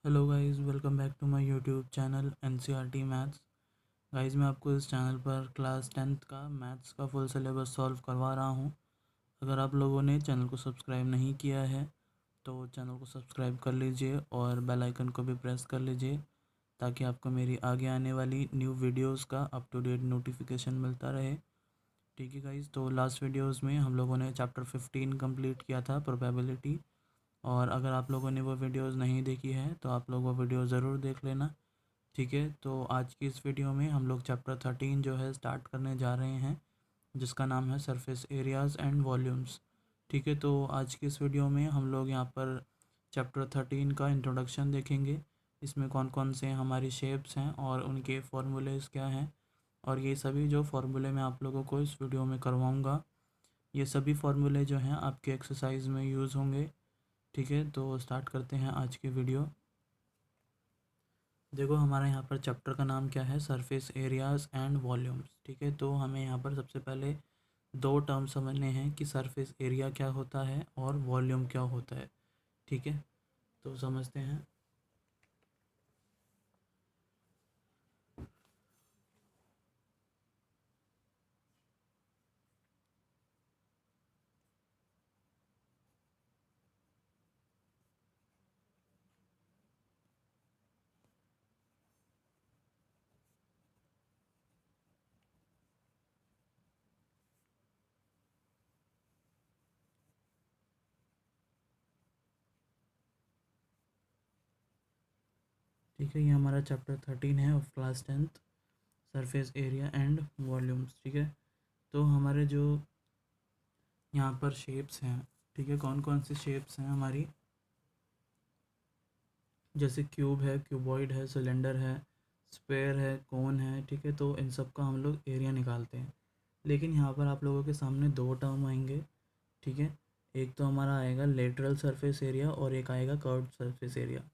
Hello guys, welcome back to my YouTube channel NCERT maths. Guys, मैं आपको इस channel पर क्लास 10th का मैथ्स का फुल सिलेबस सॉल्व करवा रहा हूं। अगर आप लोगों ने चैनल को सब्सक्राइब नहीं किया है तो चैनल को सब्सक्राइब कर लीजिए और बेल आइकन को भी प्रेस कर लीजिए ताकि आपको मेरी आगे आने वाली न्यू वीडियोस का अप टू डेट नोटिफिकेशन मिलता रहे। ठीक है गाइस, तो लास्ट वीडियोस में हम लोगों ने चैप्टर 15 कंप्लीट किया था, प्रोबेबिलिटी। और अगर आप लोगों ने वो वीडियोस नहीं देखी है तो आप लोग वो वीडियो ज़रूर देख लेना। ठीक है, तो आज की इस वीडियो में हम लोग चैप्टर 13 जो है स्टार्ट करने जा रहे हैं, जिसका नाम है सरफेस एरियाज़ एंड वॉल्यूम्स। ठीक है, तो आज की इस वीडियो में हम लोग यहाँ पर चैप्टर 13 का इंट्रोडक्शन देखेंगे। इसमें कौन कौन से हमारी शेप्स हैं और उनके फॉर्मूलेज़ क्या हैं, और ये सभी जो फार्मूले मैं आप लोगों को इस वीडियो में करवाऊँगा, ये सभी फार्मूले जो हैं आपके एक्सरसाइज में यूज़ होंगे। ठीक है, तो स्टार्ट करते हैं आज की वीडियो। देखो, हमारे यहाँ पर चैप्टर का नाम क्या है, सरफेस एरियाज़ एंड वॉल्यूम्स। ठीक है, तो हमें यहाँ पर सबसे पहले दो टर्म समझने हैं कि सरफेस एरिया क्या होता है और वॉल्यूम क्या होता है। ठीक है, तो समझते हैं। ठीक है, ये हमारा चैप्टर 13 है of class 10th, surface area and volumes. ठीक है, तो हमारे जो यहाँ पर शेप्स हैं, ठीक है, कौन कौन सी शेप्स हैं हमारी, जैसे क्यूब है, क्यूबॉइड है, सिलेंडर है, स्क्वायर है, कोन है। ठीक है, तो इन सब का हम लोग एरिया निकालते हैं। लेकिन यहाँ पर आप लोगों के सामने दो टर्म आएंगे। ठीक है, एक तो हमारा आएगा लेटरल सरफेस एरिया और एक आएगा कर्व्ड सरफेस एरिया।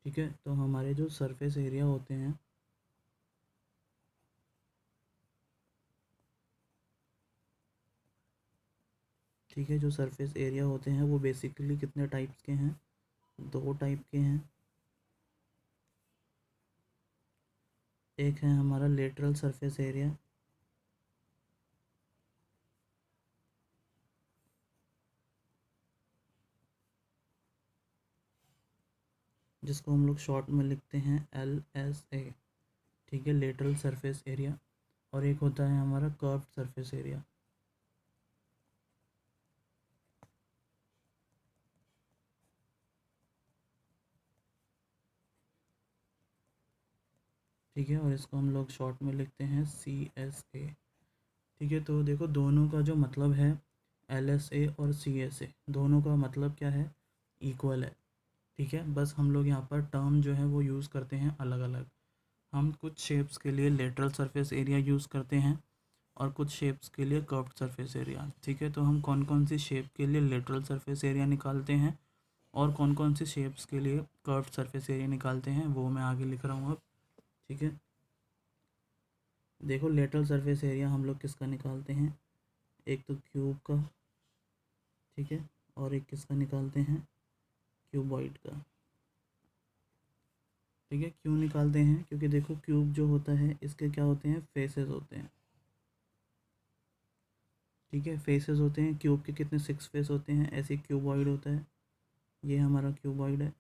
ठीक है, तो हमारे जो सरफेस एरिया होते हैं, ठीक है, जो सरफेस एरिया होते हैं वो बेसिकली कितने टाइप्स के हैं, दो टाइप के हैं। एक है हमारा लेटरल सरफेस एरिया, जिसको हम लोग शॉर्ट में लिखते हैं LSA। ठीक है, लेटरल सरफेस एरिया। और एक होता है हमारा कर्व्ड सरफेस एरिया। ठीक है, और इसको हम लोग शॉर्ट में लिखते हैं CSA। ठीक है, तो देखो, दोनों का जो मतलब है, LSA और CSA, दोनों का मतलब क्या है, इक्वल है। ठीक है, बस हम लोग यहाँ पर टर्म जो है वो यूज़ करते हैं अलग अलग। हम कुछ शेप्स के लिए लेटरल सरफेस एरिया यूज़ करते हैं और कुछ शेप्स के लिए कर्व्ड सरफेस एरिया। ठीक है, तो हम कौन कौन सी शेप के लिए लेटरल सरफेस एरिया निकालते हैं और कौन कौन सी शेप्स के लिए कर्व्ड सरफेस एरिया निकालते हैं, वो मैं आगे लिख रहा हूँ अब। ठीक है, देखो, लेटरल सरफेस एरिया हम लोग किसका निकालते हैं, एक तो क्यूब का, ठीक है, और एक किसका निकालते हैं, क्यूबॉइड का। ठीक है, क्यों निकालते हैं, क्योंकि देखो, क्यूब जो होता है इसके क्या होते हैं, फेसेस होते हैं। ठीक है, फेसेस होते हैं क्यूब के, कितने, 6 फेस होते हैं। ऐसे क्यूबॉइड होता है, ये हमारा क्यूबॉइड है।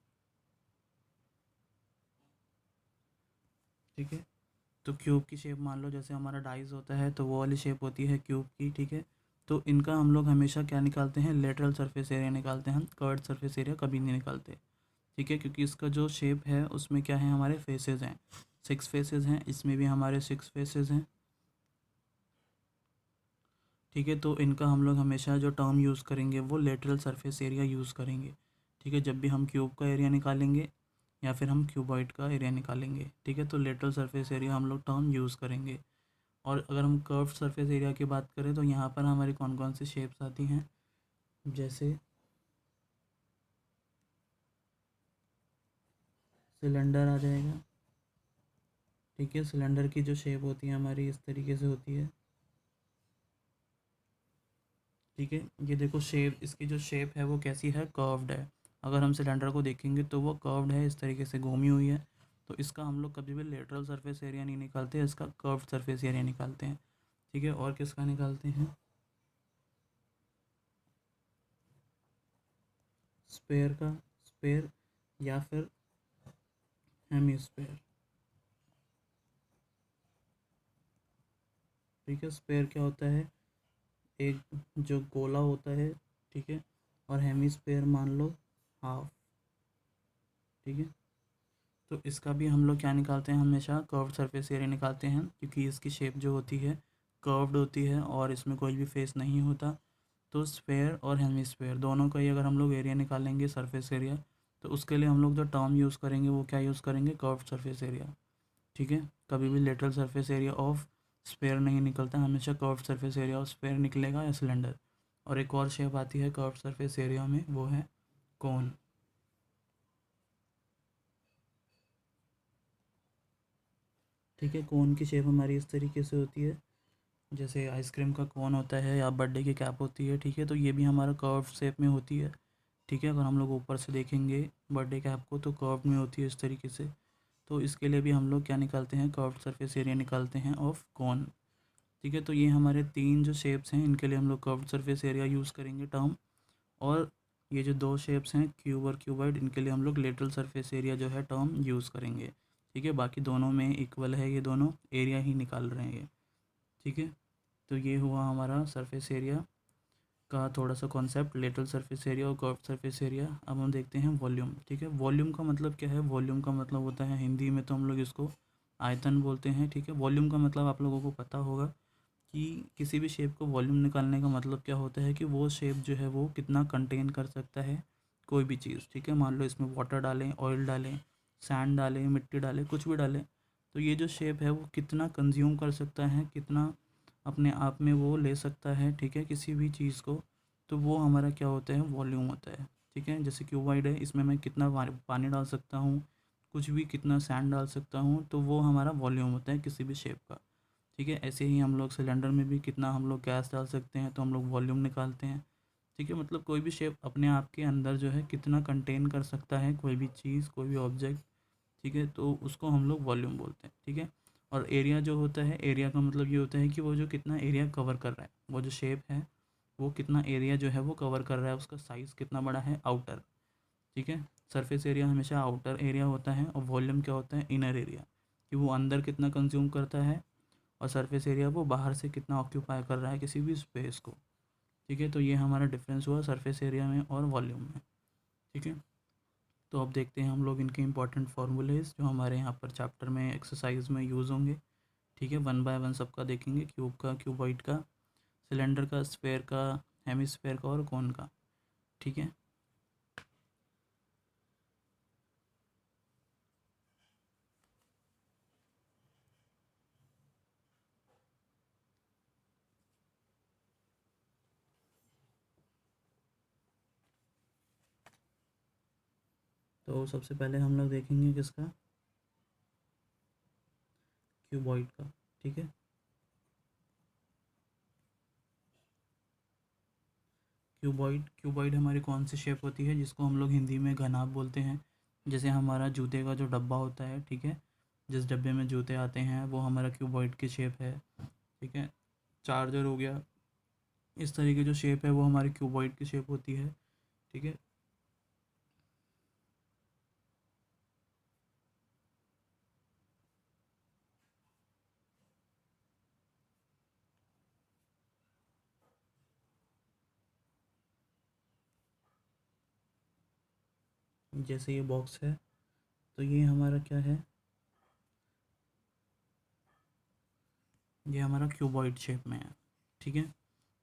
ठीक है, तो क्यूब की शेप मान लो जैसे हमारा डाइस होता है, तो वो वाली शेप होती है क्यूब की। ठीक है, तो इनका हम लोग हमेशा क्या निकालते हैं, लेटरल सरफेस एरिया निकालते हैं, हम कर्व्ड सरफेस एरिया कभी नहीं निकालते। ठीक है, क्योंकि इसका जो शेप है उसमें क्या है, हमारे फेसेस हैं, 6 फेसेस हैं, इसमें भी हमारे 6 फेसेस हैं। ठीक है, तो इनका हम लोग हमेशा जो टर्म यूज़ करेंगे वो लेटरल सरफेस एरिया यूज़ करेंगे। ठीक है, जब भी हम क्यूब का एरिया निकालेंगे या फिर हम क्यूबॉइड का एरिया निकालेंगे। ठीक है, तो लेटरल सरफेस एरिया हम लोग टर्म यूज़ करेंगे। और अगर हम कर्व्ड सरफेस एरिया की बात करें तो यहाँ पर हमारी कौन कौन सी शेप्स आती हैं, जैसे सिलेंडर आ जाएगा। ठीक है, सिलेंडर की जो शेप होती है हमारी इस तरीके से होती है। ठीक है, ये देखो शेप, इसकी जो शेप है वो कैसी है, कर्व्ड है। अगर हम सिलेंडर को देखेंगे तो वो कर्व्ड है, इस तरीके से घूमी हुई है। तो इसका हम लोग कभी भी लेटरल सरफेस एरिया नहीं निकालते, इसका कर्व्ड सरफेस एरिया निकालते हैं। ठीक है, और किसका निकालते हैं? स्पेयर का, स्पेयर या फिर हेमीस्फेयर। ठीक है, स्पेयर क्या होता है? एक जो गोला होता है, ठीक है, और हेमीस्फेयर मान लो हाफ। ठीक है, तो इसका भी हम लोग क्या निकालते हैं? हमेशा कर्व्ड सरफेस एरिया निकालते हैं, क्योंकि इसकी शेप जो होती है कर्व्ड होती है और इसमें कोई भी फेस नहीं होता। तो स्फेयर और हेमीस्फेयर दोनों का ही अगर हम लोग एरिया निकालेंगे, सरफेस एरिया, तो उसके लिए हम लोग जो टर्म यूज़ करेंगे वो क्या यूज़ करेंगे? Curved surface area. ठीक है, कभी भी lateral surface area of sphere नहीं निकलता, हमेशा curved surface area of sphere निकलेगा या सिलेंडर। और एक और शेप आती है कर्व्ड सरफेस एरिया में, वो है कोन। ठीक है, कोन की शेप हमारी इस तरीके से होती है, जैसे आइसक्रीम का कोन होता है या बर्थडे की कैप होती है। ठीक है, तो ये भी हमारा कर्व शेप में होती है। ठीक है, अगर हम लोग ऊपर से देखेंगे बर्थडे कैप को तो कर्व में होती है इस तरीके से। तो इसके लिए भी हम लोग क्या निकालते हैं? कर्व सरफेस एरिया निकालते हैं ऑफ कोन। ठीक है, तो ये हमारे तीन जो शेप्स हैं इनके लिए हम लोग कर्व सरफेस एरिया यूज़ करेंगे टर्म। और ये जो दो शेप्स हैं क्यूब और क्यूबॉइड, इनके लिए हम लोग लेटरल सरफेस एरिया जो है टर्म यूज़ करेंगे। ठीक है, बाकी दोनों में इक्वल है, ये दोनों एरिया ही निकाल रहे हैं ये। ठीक है, तो ये हुआ हमारा सरफेस एरिया का थोड़ा सा कॉन्सेप्ट, लेटरल सरफेस एरिया और कर्व सरफेस एरिया। अब हम देखते हैं वॉल्यूम। ठीक है, वॉल्यूम का मतलब क्या है? वॉल्यूम का मतलब होता है, हिंदी में तो हम लोग इसको आयतन बोलते हैं। ठीक है, वॉल्यूम का मतलब आप लोगों को पता होगा कि किसी भी शेप को वॉल्यूम निकालने का मतलब क्या होता है कि वो शेप जो है वो कितना कंटेन कर सकता है कोई भी चीज़। ठीक है, मान लो इसमें वाटर डालें, ऑयल डालें, सैंड डालें, मिट्टी डालें, कुछ भी डालें, तो ये जो शेप है वो कितना कंज्यूम कर सकता है, कितना अपने आप में वो ले सकता है। ठीक है, किसी भी चीज़ को, तो वो हमारा क्या होता है? वॉल्यूम होता है। ठीक है, जैसे क्यूबाइड है, इसमें मैं कितना पानी डाल सकता हूँ, कुछ भी कितना सैंड डाल सकता हूँ, तो वो हमारा वॉल्यूम होता है किसी भी शेप का। ठीक है, ऐसे ही हम लोग सिलेंडर में भी कितना हम लोग गैस डाल सकते हैं, तो हम लोग वॉल्यूम निकालते हैं। ठीक है, मतलब कोई भी शेप अपने आप के अंदर जो है कितना कंटेन कर सकता है कोई भी चीज़, कोई भी ऑब्जेक्ट। ठीक है, तो उसको हम लोग वॉल्यूम बोलते हैं। ठीक है, और एरिया जो होता है, एरिया का मतलब ये होता है कि वो जो कितना एरिया कवर कर रहा है, वो जो शेप है वो कितना एरिया जो है वो कवर कर रहा है, उसका साइज़ कितना बड़ा है, आउटर। ठीक है, सरफेस एरिया हमेशा आउटर एरिया होता है और वॉल्यूम क्या होता है? इनर एरिया, कि वो अंदर कितना कंज्यूम करता है, और सरफेस एरिया वो बाहर से कितना ऑक्यूपाई कर रहा है किसी भी स्पेस को। ठीक है, तो ये हमारा डिफरेंस हुआ सरफेस एरिया में और वॉल्यूम में। ठीक है, तो अब देखते हैं हम लोग इनके इंपॉर्टेंट फार्मूलेज जो हमारे यहाँ पर चैप्टर में एक्सरसाइज में यूज़ होंगे। ठीक है, वन बाय वन सबका देखेंगे, क्यूब का, क्यूबॉइड का, सिलेंडर का, स्फेयर का, हेमिस्फेयर का और कोन का। ठीक है, तो सबसे पहले हम लोग देखेंगे किसका? क्यूबॉइड का। ठीक है, क्यूबॉइड, क्यूबॉइड हमारी कौन सी शेप होती है जिसको हम लोग हिंदी में घनाभ बोलते हैं? जैसे हमारा जूते का जो डब्बा होता है, ठीक है, जिस डब्बे में जूते आते हैं वो हमारा क्यूबॉइड की शेप है। ठीक है, चार्जर हो गया, इस तरह की जो शेप है वो हमारी क्यूबॉइड की शेप होती है। ठीक है, जैसे ये बॉक्स है तो ये हमारा क्या है? ये हमारा क्यूबॉइड शेप में है। ठीक है,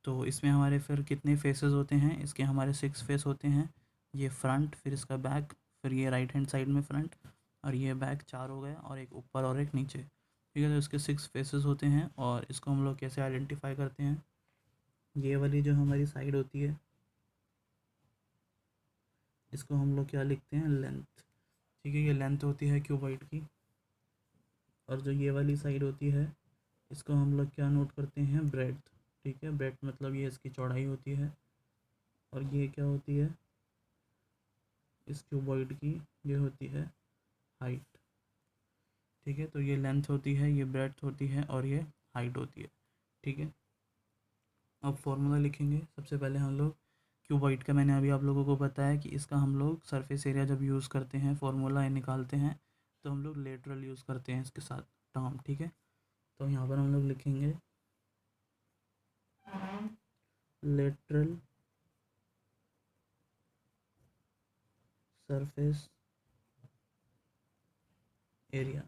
तो इसमें हमारे फिर कितने फेसेस होते हैं? इसके हमारे 6 फेस होते हैं। ये फ्रंट, फिर इसका बैक, फिर ये राइट हैंड साइड में फ्रंट, और ये बैक, 4 हो गए, और एक ऊपर और एक नीचे। ठीक है, तो इसके 6 फेसेस होते हैं। और इसको हम लोग कैसे आइडेंटिफाई करते हैं? ये वाली जो हमारी साइड होती है इसको हम लोग क्या लिखते हैं? लेंथ। ठीक है, ये लेंथ होती है क्यूबॉइड की। और जो ये वाली साइड होती है इसको हम लोग क्या नोट करते हैं? ब्रेड्थ। ठीक है, ब्रेड्थ मतलब ये इसकी चौड़ाई होती है। और ये क्या होती है? इस क्यूबॉइड की ये होती है हाइट। ठीक है, तो ये लेंथ होती है, ये ब्रेड्थ होती है और ये हाइट होती है। ठीक है, अब फॉर्मूला लिखेंगे। सबसे पहले हम लोग क्यूबॉइड का मैंने अभी आप लोगों को बताया कि इसका हम लोग सरफेस एरिया जब यूज़ करते हैं, फॉर्मूला निकालते हैं, तो हम लोग लेटरल यूज़ करते हैं इसके साथ टर्म। ठीक है, तो यहाँ पर हम लोग लिखेंगे लेटरल सरफेस एरिया।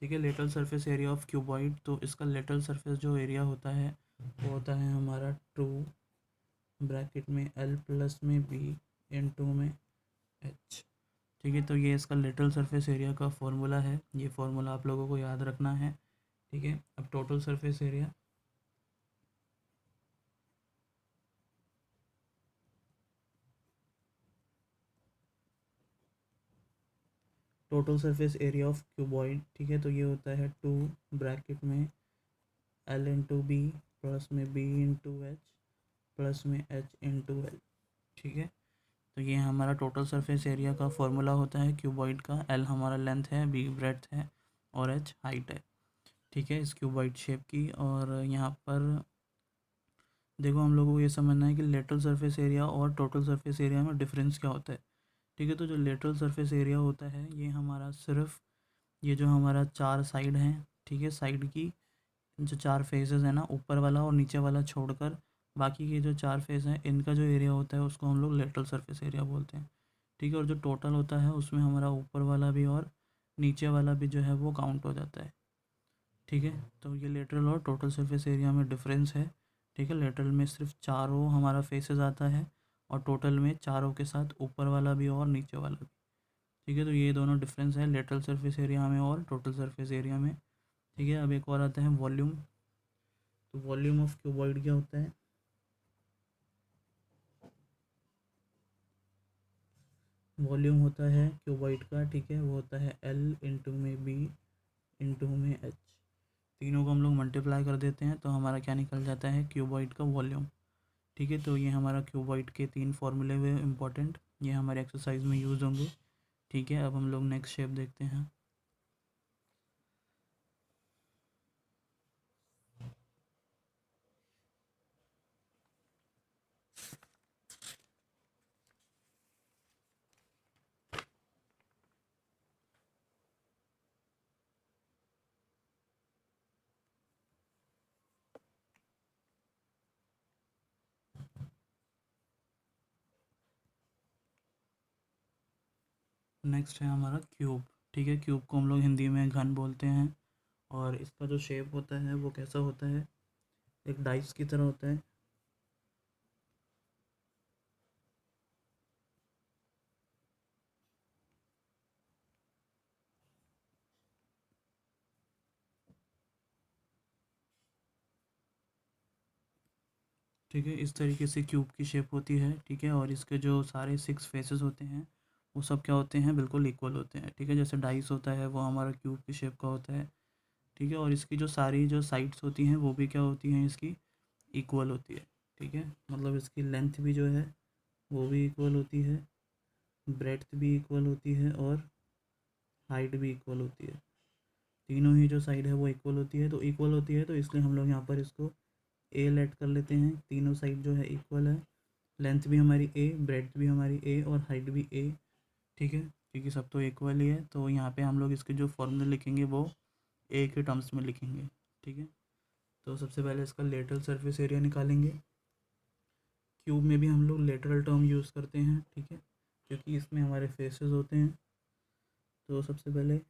ठीक है, lateral surface area of cuboid, तो इसका लेटरल सरफेस जो एरिया होता है वो होता है हमारा 2 ब्रैकेट में L प्लस में B इन 2 में H। ठीक है, तो ये इसका लेटरल सरफेस एरिया का फॉर्मूला है, ये फॉर्मूला आप लोगों को याद रखना है। ठीक है, अब total surface area, total surface area of cuboid. ठीक है, तो ये होता है 2 ब्रैकेट में L × B प्लस में B × H प्लस में H × L। ठीक है, तो ये हमारा टोटल सरफेस एरिया का फॉर्मूला होता है क्यूबॉइड का। L हमारा लेंथ है, B ब्रेड्थ है और H हाइट है। ठीक है, इस क्यूबॉइड शेप की। और यहाँ पर देखो, हम लोगों को ये समझना है कि लेटरल सरफेस एरिया और टोटल सरफेस एरिया में डिफरेंस क्या होता है। ठीक है, तो जो लेटरल सरफेस एरिया होता है ये हमारा सिर्फ ये जो हमारा 4 साइड हैं, ठीक है, साइड की जो 4 फेसेस हैं ना, ऊपर वाला और नीचे वाला छोड़कर बाकी के जो 4 फेस हैं इनका जो एरिया होता है उसको हम लोग लेटरल सरफेस एरिया बोलते हैं। ठीक है, और जो टोटल होता है उसमें हमारा ऊपर वाला भी और नीचे वाला भी जो है वो काउंट हो जाता है। ठीक है, तो ये लेटरल और टोटल सरफेस एरिया में डिफरेंस है। ठीक है, लेटरल में सिर्फ चारों हमारा फेसेस आता है और टोटल में चारों के साथ ऊपर वाला भी और नीचे वाला भी। ठीक है, तो ये दोनों डिफरेंस है लेटरल सरफेस एरिया में और टोटल सरफेस एरिया में। ठीक है, अब एक और आता है वॉल्यूम। तो वॉल्यूम ऑफ क्यूबॉइड क्या होता है? वॉल्यूम होता है क्यूबॉइड का, ठीक है, वो होता है L × में B × में H। तीनों को हम लोग मल्टीप्लाई कर देते हैं तो हमारा क्या निकल जाता है? क्यूबॉइड का वॉल्यूम। ठीक है, तो ये हमारा क्यूबॉइड के 3 फॉर्मूले हुए इंपॉर्टेंट, ये हमारे एक्सरसाइज में यूज़ होंगे। ठीक है, अब हम लोग नेक्स्ट शेप देखते हैं। नेक्स्ट है हमारा क्यूब। ठीक है, क्यूब को हम लोग हिंदी में घन बोलते हैं और इसका जो शेप होता है वो कैसा होता है? एक डाइस की तरह होता है। ठीक है, इस तरीके से क्यूब की शेप होती है। ठीक है, और इसके जो सारे 6 फेसेस होते हैं वो सब क्या होते हैं? बिल्कुल इक्वल होते हैं। ठीक है, जैसे डाइस होता है वो हमारा क्यूब की शेप का होता है। ठीक है, और इसकी जो सारी जो साइड्स होती हैं वो भी क्या होती हैं? इसकी इक्वल होती है। ठीक है, मतलब इसकी लेंथ भी जो है वो भी इक्वल होती है, ब्रेड्थ भी इक्वल होती है और हाइट भी इक्वल होती है। तीनों ही जो साइड है वो इक्वल होती है, तो इक्वल होती है तो इसलिए हम लोग यहाँ पर इसको ए लेट कर लेते हैं। तीनों साइड जो है इक्वल है, लेंथ भी हमारी ए, ब्रेड्थ भी हमारी ए और हाइट भी ए। ठीक है, क्योंकि सब तो इक्वल ही है तो यहाँ पे हम लोग इसके जो फॉर्मूले लिखेंगे वो ए के टर्म्स में लिखेंगे। ठीक है, तो सबसे पहले इसका लेटरल सरफेस एरिया निकालेंगे। क्यूब में भी हम लोग लेटरल टर्म यूज़ करते हैं। ठीक है, क्योंकि इसमें हमारे फेसेस होते हैं। तो सबसे पहले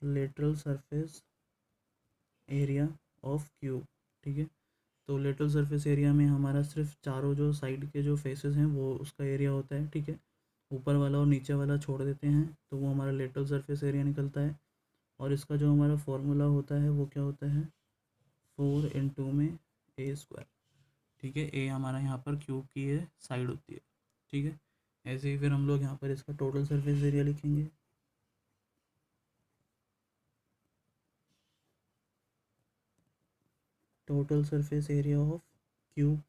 lateral surface area of cube. ठीक है, तो लेटरल सरफेस एरिया में हमारा सिर्फ चारों जो साइड के जो फेसेस हैं वो उसका एरिया होता है। ठीक है, ऊपर वाला और नीचे वाला छोड़ देते हैं तो वो हमारा लेटरल सरफेस एरिया निकलता है। और इसका जो हमारा फॉर्मूला होता है वो क्या होता है? 4 × में A²। ठीक है, ए हमारा यहाँ पर क्यूब की ये साइड होती है। ठीक है, ऐसे ही फिर हम लोग यहाँ पर इसका टोटल सरफेस एरिया लिखेंगे। Total surface area of cube.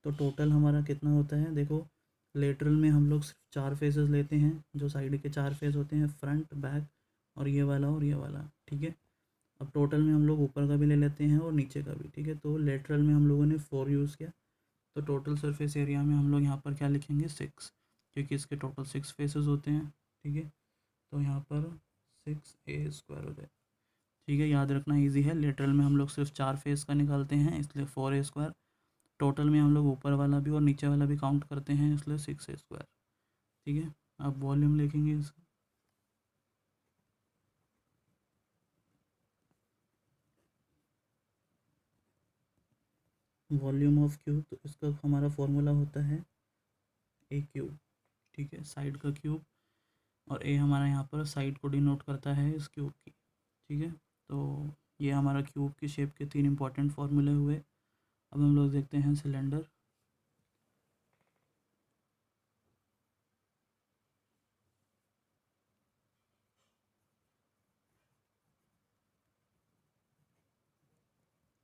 तो टोटल हमारा कितना होता है, देखो लेटरल में हम लोग सिर्फ 4 फेसेस लेते हैं, जो साइड के 4 फेस होते हैं, फ्रंट, बैक और ये वाला और ये वाला, ठीक है। अब टोटल में हम लोग ऊपर का भी ले लेते हैं और नीचे का भी, ठीक है। तो लेटरल में हम लोगों ने 4 यूज़ किया, तो टोटल सरफेस एरिया में हम लोग यहाँ पर क्या लिखेंगे, 6, क्योंकि इसके टोटल 6 फेसेस होते हैं, ठीक है। तो यहाँ पर 6a² हो जाए, ठीक है। याद रखना इजी है, लेटरल में हम लोग सिर्फ 4 फेस का निकालते हैं, इसलिए 4a²। टोटल में हम लोग ऊपर वाला भी और नीचे वाला भी काउंट करते हैं, इसलिए 6a², ठीक है। अब वॉल्यूम लिखेंगे इसका, वॉल्यूम ऑफ क्यूब, तो इसका हमारा फॉर्मूला होता है ए क्यूब, ठीक है, साइड का क्यूब। और ए हमारा यहाँ पर साइड को डिनोट करता है इस क्यूब की, ठीक है। तो ये हमारा क्यूब की शेप के 3 इंपॉर्टेंट फार्मूले हुए। अब हम लोग देखते हैं सिलेंडर।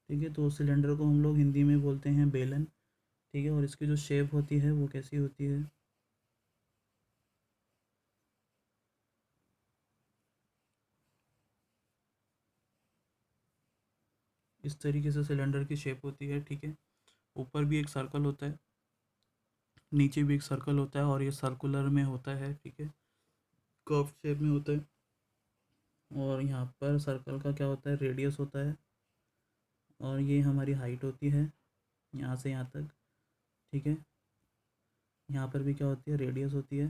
ठीक है, तो सिलेंडर को हम लोग हिंदी में बोलते हैं बेलन, ठीक है। और इसकी जो शेप होती है वो कैसी होती है, इस तरीके से सिलेंडर की शेप होती है, ठीक है। ऊपर भी एक सर्कल होता है, नीचे भी एक सर्कल होता है, और ये सर्कुलर में होता है, ठीक है, कर्व शेप में होता है। और यहाँ पर सर्कल का क्या होता है, रेडियस होता है, और ये हमारी हाइट होती है यहाँ से यहाँ तक, ठीक है। यहाँ पर भी क्या होती है, रेडियस होती है।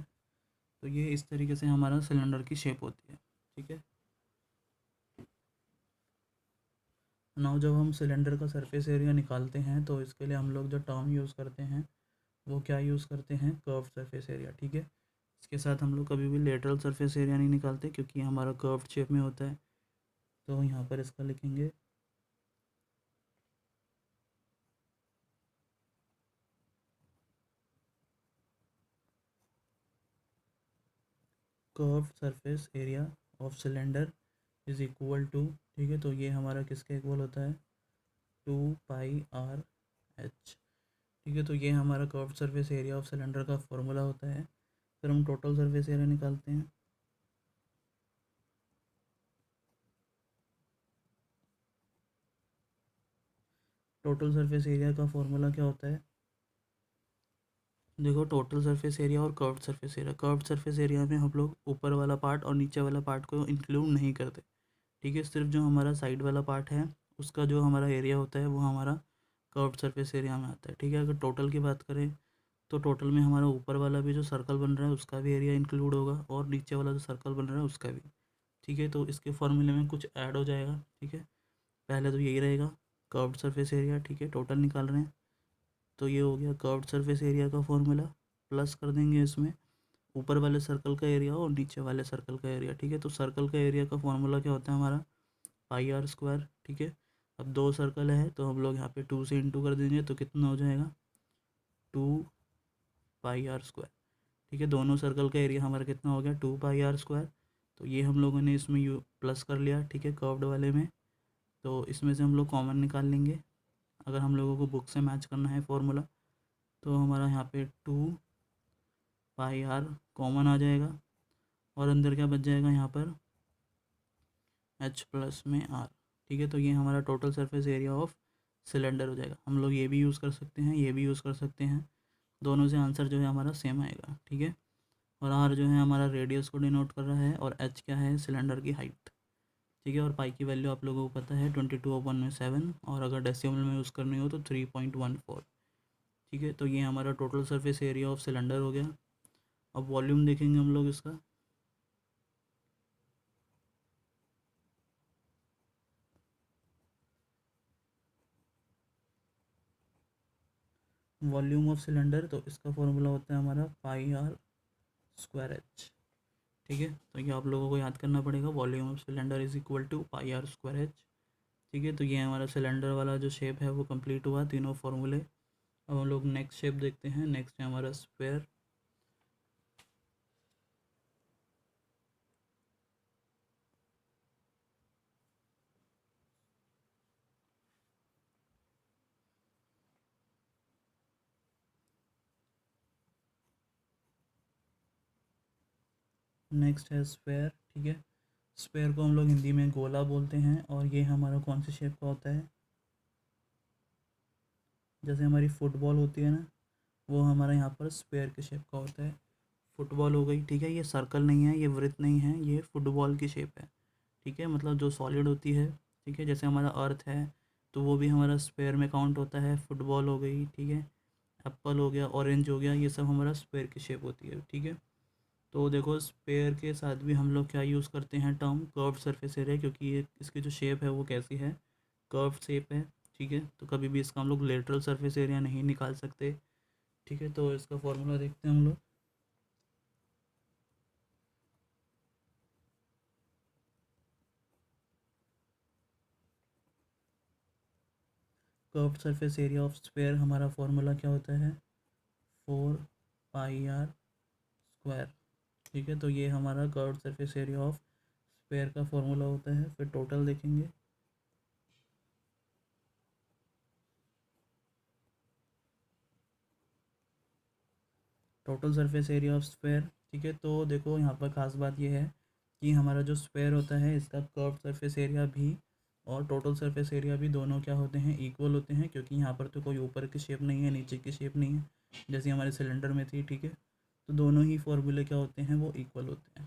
तो ये इस तरीके से हमारा सिलेंडर की शेप होती है, ठीक है। नाउ जब हम सिलेंडर का सरफेस एरिया निकालते हैं, तो इसके लिए हम लोग जो टर्म यूज़ करते हैं वो क्या यूज़ करते हैं, कर्व सरफेस एरिया, ठीक है। इसके साथ हम लोग कभी भी लेटरल सरफेस एरिया नहीं निकालते, क्योंकि हमारा कर्व शेप में होता है। तो यहाँ पर इसका लिखेंगे curve surface area of cylinder is equal to, ठीक है। तो ये हमारा किसके इक्वल होता है, 2πr/h, ठीक है। तो ये हमारा curve surface area of cylinder का फॉर्मूला होता है। फिर हम टोटल सरफेस एरिया निकालते हैं। टोटल सरफेस एरिया का फॉर्मूला क्या होता है, देखो टोटल सरफेस एरिया और curved surface area, curved surface area में हम लोग ऊपर वाला पार्ट और नीचे वाला पार्ट को इंक्लूड नहीं करते, ठीक है। सिर्फ जो हमारा साइड वाला पार्ट है उसका जो हमारा एरिया होता है वो हमारा कर्व्ड सरफेस एरिया में आता है, ठीक है। अगर टोटल की बात करें तो टोटल में हमारा ऊपर वाला भी जो सर्कल बन रहा है उसका भी एरिया इंक्लूड होगा, और नीचे वाला जो सर्कल बन रहा है उसका भी, ठीक है। तो इसके फॉर्मूले में कुछ ऐड हो जाएगा, ठीक है। पहले तो यही रहेगा कर्व्ड सरफेस एरिया, ठीक है, टोटल निकाल रहे हैं। तो ये हो गया कर्व्ड सरफेस एरिया का फॉर्मूला, प्लस कर देंगे इसमें ऊपर वाले सर्कल का एरिया और नीचे वाले सर्कल का एरिया, ठीक है। तो सर्कल का एरिया का फॉर्मूला क्या होता है हमारा, πr², ठीक है। अब 2 सर्कल है तो हम लोग यहाँ पे 2 से इंटू कर देंगे, तो कितना हो जाएगा, 2πr², ठीक है। दोनों सर्कल का एरिया हमारा कितना हो गया, 2πr²। तो ये हम लोगों ने इसमें यू प्लस कर लिया, ठीक है, कर्व्ड वाले में। तो इसमें से हम लोग कॉमन निकाल लेंगे, अगर हम लोगों को बुक से मैच करना है फॉर्मूला। तो हमारा यहाँ पे 2πr कॉमन आ जाएगा, और अंदर क्या बच जाएगा यहाँ पर, h प्लस में r, ठीक है। तो ये हमारा total surface area of cylinder हो जाएगा। हम लोग ये भी यूज़ कर सकते हैं, ये भी यूज़ कर सकते हैं, दोनों से आंसर जो है हमारा सेम आएगा, ठीक है। और r जो है हमारा रेडियस को डिनोट कर रहा है, और h क्या है, सिलेंडर की हाइट, ठीक है। और पाई की वैल्यू आप लोगों को पता है 22/7, और अगर डेसिमल में यूज़ करनी हो तो 3.14, ठीक है। तो ये हमारा total surface area of cylinder हो गया। अब वॉल्यूम देखेंगे हम लोग इसका। वॉल्यूम ऑफ सिलेंडर, तो इसका फॉर्मूला होता है हमारा πr²h, ठीक है। तो ये आप लोगों को याद करना पड़ेगा, volume of cylinder is equal to πr²h, ठीक है। तो ये हमारा सिलेंडर वाला जो शेप है वो कंप्लीट हुआ, तीनों फार्मूले। अब हम लोग नेक्स्ट शेप देखते हैं। नेक्स्ट है हमारा स्क्वायर। नेक्स्ट है स्क्वायर, ठीक है। स्क्वायर को हम लोग हिंदी में गोला बोलते हैं, और ये हमारा कौन सी शेप का होता है, जैसे हमारी फुटबॉल होती है ना, वो हमारा यहाँ पर स्क्वायर के शेप का होता है। फुटबॉल हो गई, ठीक है। ये सर्कल नहीं है, ये वृत्त नहीं है, ये फुटबॉल की शेप है, ठीक है। मतलब जो सॉलिड होती है, ठीक है, जैसे हमारा अर्थ है तो वो भी हमारा स्क्वायर में काउंट होता है। फुटबॉल हो गई, ठीक है। एप्पल हो गया, ऑरेंज हो गया, ये सब हमारा स्क्वायर की शेप होती है, ठीक है। तो देखो स्क्वायर के साथ भी हम लोग क्या यूज़ करते हैं टर्म कर्व्ड सरफेस एरिया, क्योंकि ये इसकी जो शेप है वो कैसी है, कर्व्ड शेप है, ठीक है। तो कभी भी इसका हम लोग लेटरल सरफेस एरिया नहीं निकाल सकते, ठीक है। तो इसका फॉर्मूला देखते हैं हम लोग। Curved surface area of square हमारा फॉर्मूला क्या होता है, 4 पाई आर स्क्वायर, ठीक है। तो ये हमारा curved surface area of square का फॉर्मूला होता है। फिर टोटल देखेंगे, total surface area of square, ठीक है। तो देखो यहाँ पर खास बात ये है कि हमारा जो स्क्वायर होता है इसका कर्व सरफेस एरिया भी और टोटल सरफेस एरिया भी दोनों क्या होते हैं, इक्वल होते हैं, क्योंकि यहाँ पर तो कोई ऊपर की शेप नहीं है, नीचे की शेप नहीं है, जैसे हमारे सिलेंडर में थी, ठीक है। तो दोनों ही फॉर्मूले क्या होते हैं, वो इक्वल होते हैं।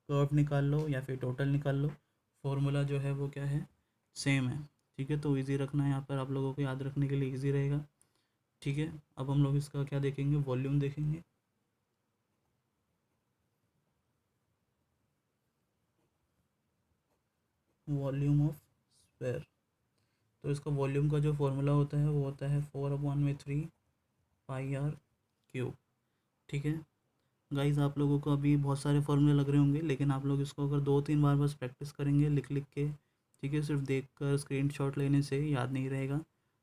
कर्व निकाल लो या फिर टोटल निकाल लो, फॉर्मूला जो है वो क्या है, सेम है, ठीक है। तो ईजी रखना है यहाँ पर, आप लोगों को याद रखने के लिए ईजी रहेगा, ठीक है। अब हम लोग इसका क्या देखेंगे, वॉल्यूम देखेंगे। वॉल्यूम ऑफ स्फेयर, तो इसका वॉल्यूम का जो फॉर्मूला होता है वो होता है 4/3 पाई आर क्यूब, ठीक है। गाइस आप लोगों को अभी बहुत सारे फॉर्मूले लग रहे होंगे, लेकिन आप लोग इसको अगर 2-3 बार बस प्रैक्टिस करेंगे लिख लिख के, ठीक है, सिर्फ देख कर स्क्रीनशॉट लेने से याद नहीं रहेगा।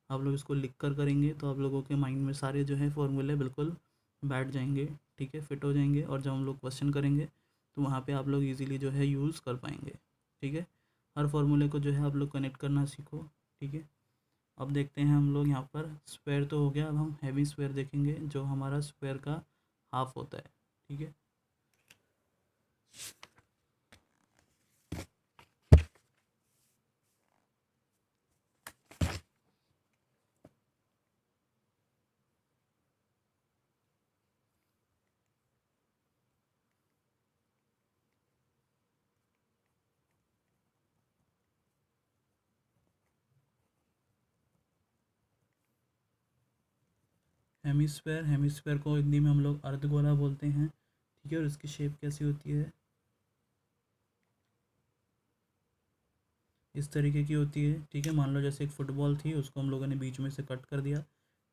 आप लोग इसको लिख कर करेंगे तो आप लोगों के माइंड में सारे जो है फॉर्मूले बिल्कुल बैठ जाएंगे, ठीक है, फिट हो जाएंगे, और जब हम लोग क्वेश्चन करेंगे तो वहाँ पे आप लोग इजीली जो है यूज़ कर पाएंगे, ठीक है। हर फॉर्मूले को जो है आप लोग कनेक्ट करना सीखो, ठीक है। अब देखते हैं हम लोग यहाँ पर स्क्वायर तो हो गया, अब हम हैवी स्क्वायर देखेंगे जो हमारा स्क्वायर का हाफ होता है, ठीक है। हेमिस्फेयर, हेमिस्फेयर को हिंदी में हम लोग अर्धगोला बोलते हैं, ठीक है। और इसकी शेप कैसी होती है, इस तरीके की होती है, ठीक है। मान लो जैसे एक फुटबॉल थी, उसको हम लोगों ने बीच में से कट कर दिया,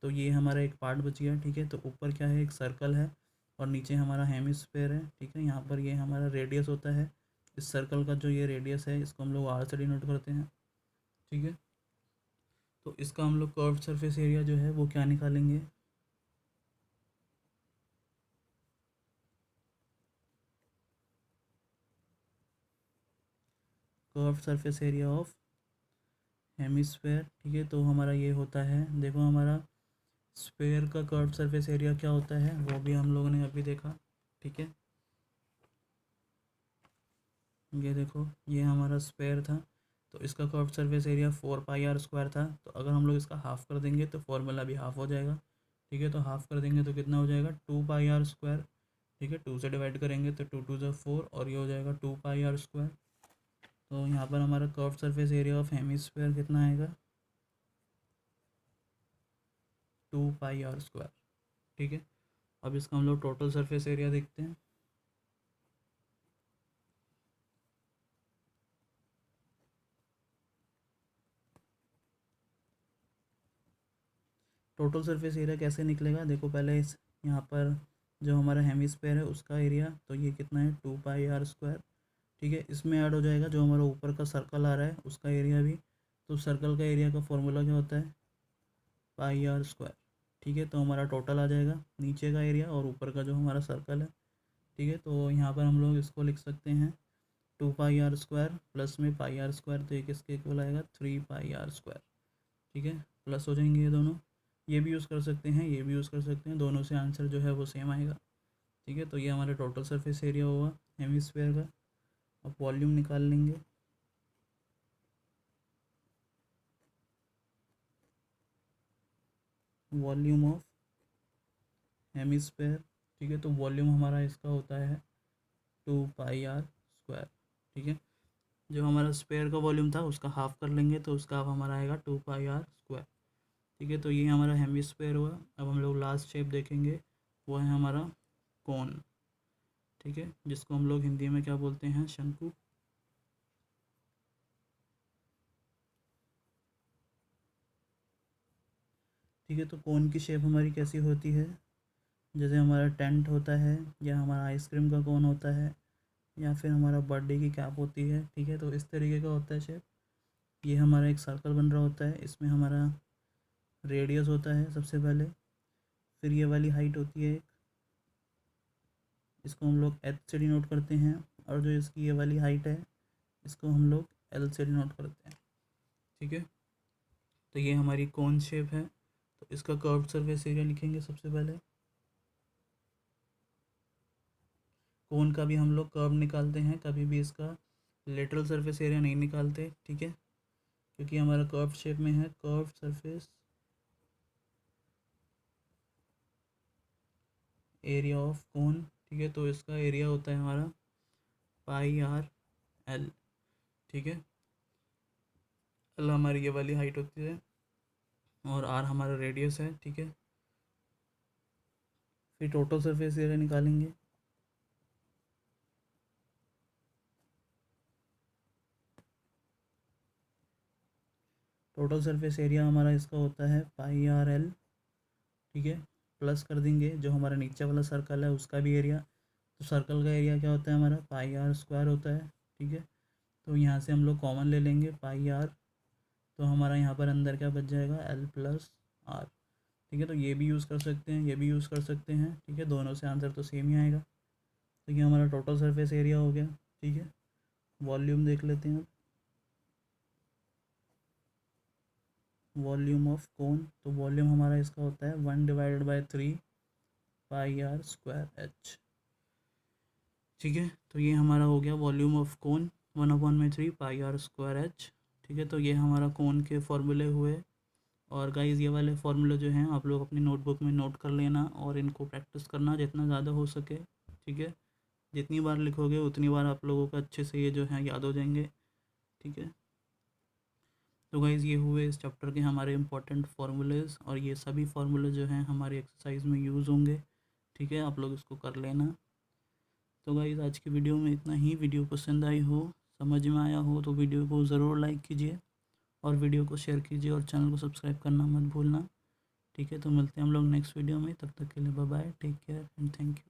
तो ये हमारा एक पार्ट बच गया, ठीक है। तो ऊपर क्या है, एक सर्कल है, और नीचे हमारा हेमिस्फेयर है, ठीक है। यहाँ पर ये हमारा रेडियस होता है, इस सर्कल का जो ये रेडियस है इसको हम लोग आर से डिनोट करते हैं, ठीक है। तो इसका हम लोग कर्व्ड सरफेस एरिया जो है वो क्या निकालेंगे, curved surface area of hemisphere, ठीक है। तो हमारा ये होता है, देखो हमारा स्फेयर का कर्व्ड सरफेस एरिया क्या होता है वो भी हम लोगों ने अभी देखा, ठीक है। ये देखो ये हमारा स्फेयर था, तो इसका curved surface area 4 pi r square था। तो अगर हम लोग इसका हाफ कर देंगे तो फॉर्मूला भी हाफ हो जाएगा, ठीक है। तो हाफ कर देंगे तो कितना हो जाएगा, 2 पाई आर स्क्वायर, ठीक है। 2 से डिवाइड करेंगे तो 2 2 ज़ा 4, और ये हो जाएगा 2 पाई आर स्क्वायर। तो यहाँ पर हमारा curved surface area of hemisphere कितना आएगा, 2 पाई आर स्क्वायर, ठीक है। अब इसका हम लोग टोटल सरफेस एरिया देखते हैं। टोटल सरफेस एरिया कैसे निकलेगा, देखो पहले इस यहाँ पर जो हमारा हेमिस्फेयर है उसका एरिया, तो ये कितना है, 2 पाई आर स्क्वायर, ठीक है। इसमें ऐड हो जाएगा जो हमारा ऊपर का सर्कल आ रहा है उसका एरिया भी, तो सर्कल का एरिया का फॉर्मूला क्या होता है, पाई आर स्क्वायर, ठीक है। तो हमारा टोटल आ जाएगा नीचे का एरिया और ऊपर का जो हमारा सर्कल है, ठीक है। तो यहाँ पर हम लोग इसको लिख सकते हैं 2 पाई आर स्क्वायर प्लस में पाई आर स्क्वायर, तो ये किसके इक्वल आएगा, 3 पाई आर स्क्वायर, ठीक है। प्लस हो जाएंगे ये दोनों, ये भी यूज़ कर सकते हैं, ये भी यूज़ कर सकते हैं, दोनों से आंसर जो है वो सेम आएगा, ठीक है। तो ये हमारा टोटल सरफेस एरिया हुआ हेमिस्फेयर का। अब वॉल्यूम निकाल लेंगे। वॉल्यूम ऑफ हेमिस्फेयर, ठीक है। तो वॉल्यूम हमारा इसका होता है 2πr², ठीक है। जो हमारा स्पेयर का वॉल्यूम था उसका हाफ कर लेंगे, तो उसका हाफ हमारा आएगा 2πr², ठीक है। तो ये हमारा हेमिस्फेयर हुआ। अब हम लोग लास्ट शेप देखेंगे, वो है हमारा कोन, ठीक है, जिसको हम लोग हिंदी में क्या बोलते हैं, शंकु। ठीक है। तो कोन की शेप हमारी कैसी होती है, जैसे हमारा टेंट होता है, या हमारा आइसक्रीम का कोन होता है, या फिर हमारा बर्थडे की कैप होती है, ठीक है। तो इस तरीके का होता है शेप। ये हमारा एक सर्कल बन रहा होता है, इसमें हमारा रेडियस होता है सबसे पहले, फिर ये वाली हाइट होती है एक, इसको हम लोग एच से डिनोट करते हैं, और जो इसकी ये वाली हाइट है इसको हम लोग एल से डिनोट करते हैं, ठीक है। तो ये हमारी कोन शेप है। तो इसका कर्व्ड सरफेस एरिया लिखेंगे सबसे पहले। कोन का भी हम लोग कर्व निकालते हैं, कभी भी इसका लेटरल सरफेस एरिया नहीं निकालते, ठीक है, क्योंकि हमारा कर्व शेप में है। Curve surface area of cone, ठीक है। तो इसका एरिया होता है हमारा πr/l, ठीक है। एल हमारी ये वाली हाइट होती है और आर हमारा रेडियस है, ठीक है। फिर टोटल सरफेस एरिया निकालेंगे। टोटल सरफेस एरिया हमारा इसका होता है πr/l, ठीक है। प्लस कर देंगे जो हमारा नीचे वाला सर्कल है उसका भी एरिया। तो सर्कल का एरिया क्या होता है हमारा πr² होता है, ठीक है। तो यहाँ से हम लोग कॉमन ले लेंगे πr, तो हमारा यहाँ पर अंदर क्या बच जाएगा, l+r, ठीक है। तो ये भी यूज़ कर सकते हैं, ये भी यूज़ कर सकते हैं, ठीक है। दोनों से आंसर तो सेम ही आएगा। तो ये हमारा टोटल सरफेस एरिया हो गया, ठीक है। वॉल्यूम देख लेते हैं अब। वॉल्यूम ऑफ कोन, तो वॉल्यूम हमारा इसका होता है 1/3 πr²h, ठीक है। तो ये हमारा हो गया वॉल्यूम ऑफ कोन 1/3 πr²h, ठीक है। तो ये हमारा कोन के फॉर्मूले हुए। और गाइज़ ये वाले फार्मूले जो हैं आप लोग अपनी नोटबुक में नोट कर लेना और इनको प्रैक्टिस करना जितना ज़्यादा हो सके, ठीक है। जितनी बार लिखोगे उतनी बार आप लोगों को अच्छे से ये जो है याद हो जाएंगे, ठीक है। तो गाइज़ ये हुए इस चैप्टर के हमारे इंपॉर्टेंट फार्मूलेज़, और ये सभी फार्मूले जो हैं हमारे एक्सरसाइज में यूज़ होंगे, ठीक है। आप लोग इसको कर लेना। तो गाइज़ आज की वीडियो में इतना ही। वीडियो पसंद आई हो, समझ में आया हो, तो वीडियो को ज़रूर लाइक कीजिए और वीडियो को शेयर कीजिए और चैनल को सब्सक्राइब करना मत भूलना, ठीक है। तो मिलते हैं हम लोग नेक्स्ट वीडियो में, तब तक के लिए bye bye, take care and thank you.